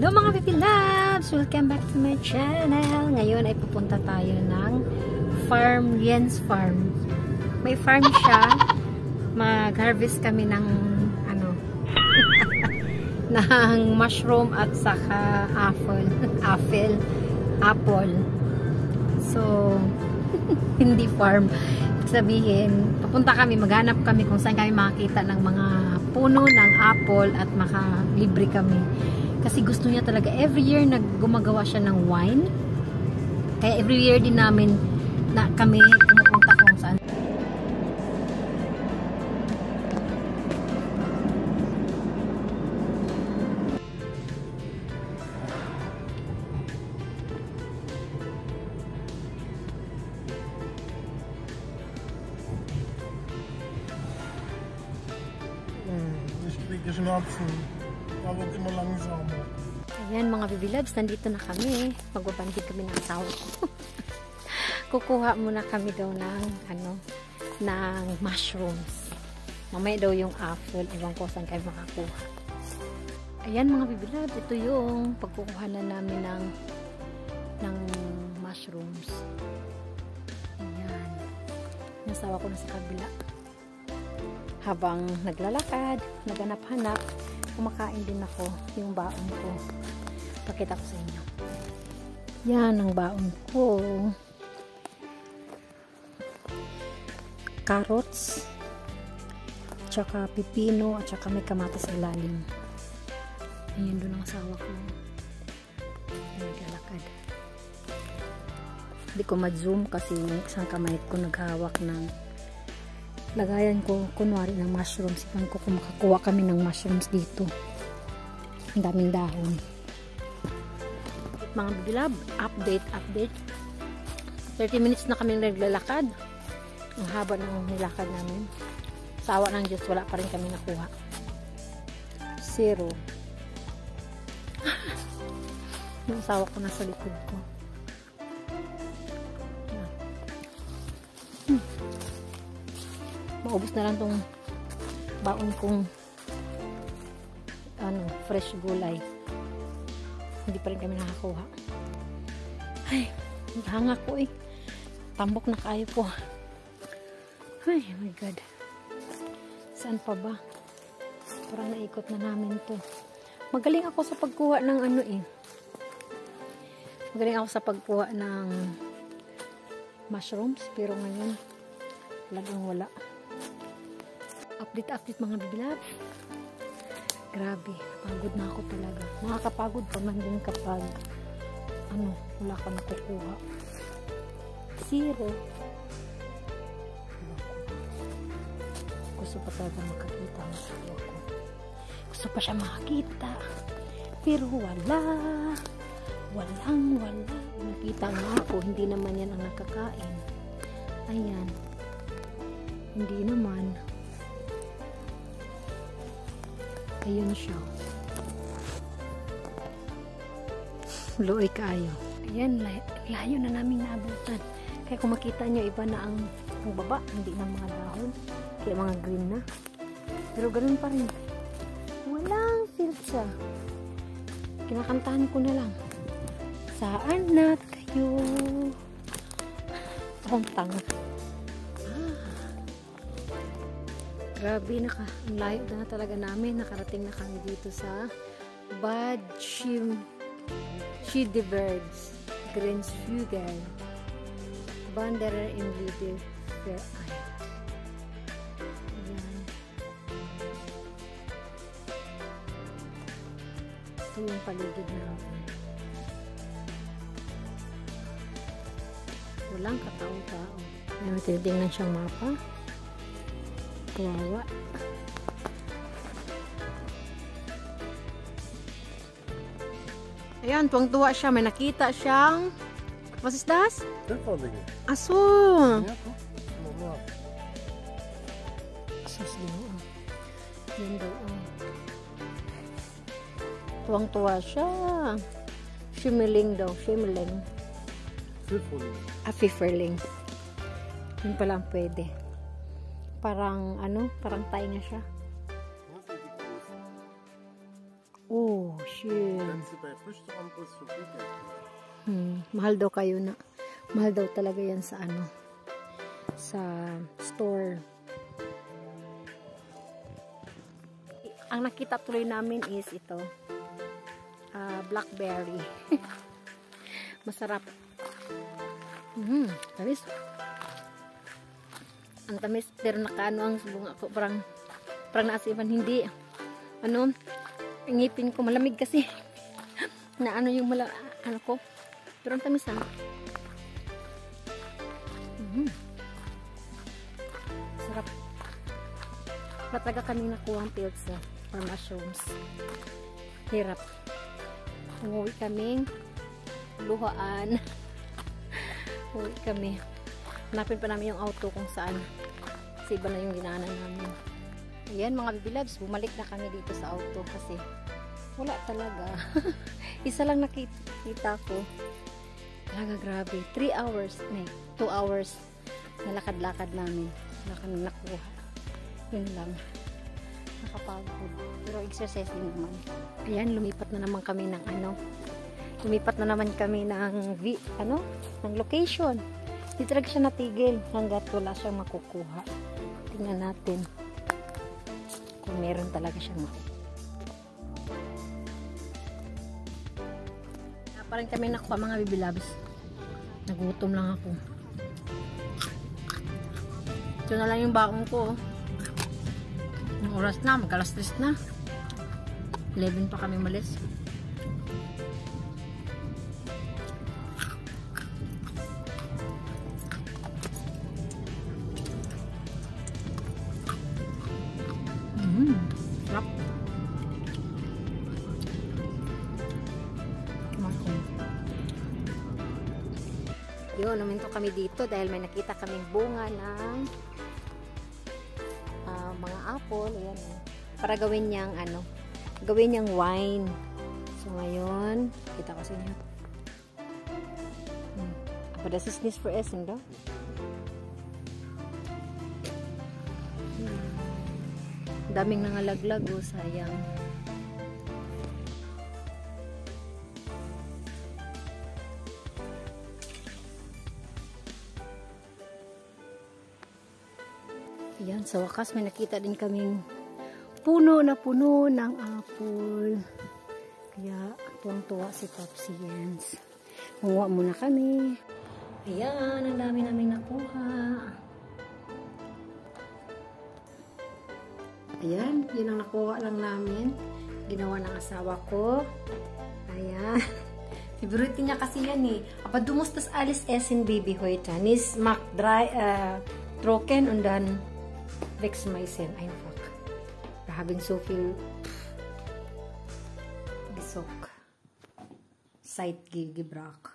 Hello mga Pipi Loves! Welcome back to my channel. Ngayon ay pupunta tayo ng farm, Yen's Farm. May farm siya. Mag-harvest kami ng ano ng mushroom at saka apple. So, hindi farm. Sabihin, papunta kami, maghanap kami kung saan kami makakita ng mga puno ng apple at makalibre kami. Kasi gusto niya talaga, every year gumagawa siya ng wine. Kaya every year din namin na kami pumupunta kung saan. Ayan mga Baby Loves, nandito na kami. Magbabandig kami ng asawa ko. Kukuha muna kami daw ng ng mushrooms. Mamaya daw yung apple. Ibang ko saan kayo makakuha. Ayan mga Baby Loves, ito yung pagkukuha na namin ng mushrooms. Ayan. Nasawa ko na sa kabila. Habang naglalakad, naghanap-hanap, kumakain din ako yung baon ko. Pakita ko sa inyo. Yan ang baon ko. Carrots, tsaka pipino, at tsaka may kamatis sa ilalim. Ayan doon ang asawa ko. Naglalakad. Hindi ko ma-zoom kasi isang kamay ko naghawak ng lagayan ko, kunwari ng mushrooms. Ipan ko kung makakuha kami ng mushrooms dito. Ang daming dahon. Mga Baby Love, update. 30 minutes na kami naglalakad. Ang haba ng nilakad namin. Sawa ng Diyos, wala pa rin kami nakuha. 0. Yung asawa ko nasa likod ko. Maubos na lang tong baon kong fresh gulay. Hindi pa rin kami nakakuha. Ay, hanga ko eh. Tambok na kayo po. Ay, oh my God. Saan pa ba? Parang naikot na namin to. Magaling ako sa pagkuha ng Magaling ako sa pagkuha ng mushrooms. Pero ngayon, talagang wala. Update mga Baby Love. Grabe, pagod na ako talaga. Nakakapagod pa man din kapag wala ka nakukuha. 0. Gusto pa talaga makakita ang asawa ko. Gusto pa siya makakita. Pero walang. Nakita nga ako, hindi naman yan ang nakakain. Ayan. Hindi naman. Ayun siya. Luoy kayo. Ayan, layo na namin naabutan. Kaya kung makita nyo, iba na ang baba. Hindi na mga dahon. Kaya mga green na. Pero ganun pa rin. Walang filter. Kinakantahan ko na lang. Saan na kayo? Tang-tang. Grabe, ang layo na talaga namin. Nakarating na kami dito sa Bad Schiedebergs Grensflügel Wanderer in Liederverein. Ayan. Ito yung paligid namin. Walang katao-tao. Ayan, tinitingnan siyang mapa. Kawawa. Ayan, tuwang-tuwa siya. May nakita siyang was is das? Aso. Asos din. Yan daw. Tuwang-tuwa siya. Schimmeling daw. Schimmeling. Pfifferling. Yun pala ang pwede. Parang parang tayo nga siya. Oh, schön. Kannst du bei Früchteamboss so viel Geld kaufen. Mahal daw kayo na. Mahal daw talaga yan sa ano, sa store. Ang nakita tuloy namin is ito, blackberry. Masarap. Tamis. Ang tamis, pero nakaano ang bunga ko, parang naasipan, hindi. Ano, ngipin ko malamig kasi. Na ano yung ano ko. Pero ang tamis ha. Sarap. Talaga kami nakuha ang pills for mushrooms. Hirap. Umuwi kaming luhaan. Uwi kami. Hanapin pa namin yung auto kung saan. Kasi iba na yung ginaanan namin. Ayan mga baby loves, bumalik na kami dito sa auto kasi wala talaga. Isa lang nakita ko. Talaga grabe. 3 hours, 2 hours na lakad-lakad namin. Wala kami nakuha. Yun lang. Nakapagod. Pero exercise din naman. Ayan, lumipat na naman kami ng lumipat na naman kami ng ng location. Hindi talaga siya natigil hanggat wala siyang makukuha. Tingnan natin kung meron talaga siyang makukuha. Parang kami nakuha mga baby loves. Nagutom lang ako. Ito na lang yung baon ko. Ang oras na, magkalas 3 na. 11 pa kami malis. Sarap. Yun, naminto kami dito dahil may nakita kaming bunga ng mga apple. Ayan. Para gawin niyang wine. So ngayon, kita ko sa inyo. Aber das ist nicht für Essen, da? Daming nangalaglag, oh, sayang. Ayan, sa wakas may nakita din kaming puno na puno ng apple. Kaya tuwang-tuwa si Popsi Jens. Manguha muna kami. Ayan, ang dami namin nakuha. Ayan, yun ang nakuha lang namin. Ginawa ng asawa ko. Ayan. Favorite niya kasi yan eh. Aber du musst das alles essen, Baby, heute. Nicht macht trocken und dann wegschmeißen einfach. Wir haben so viel Besuch seit gebracht.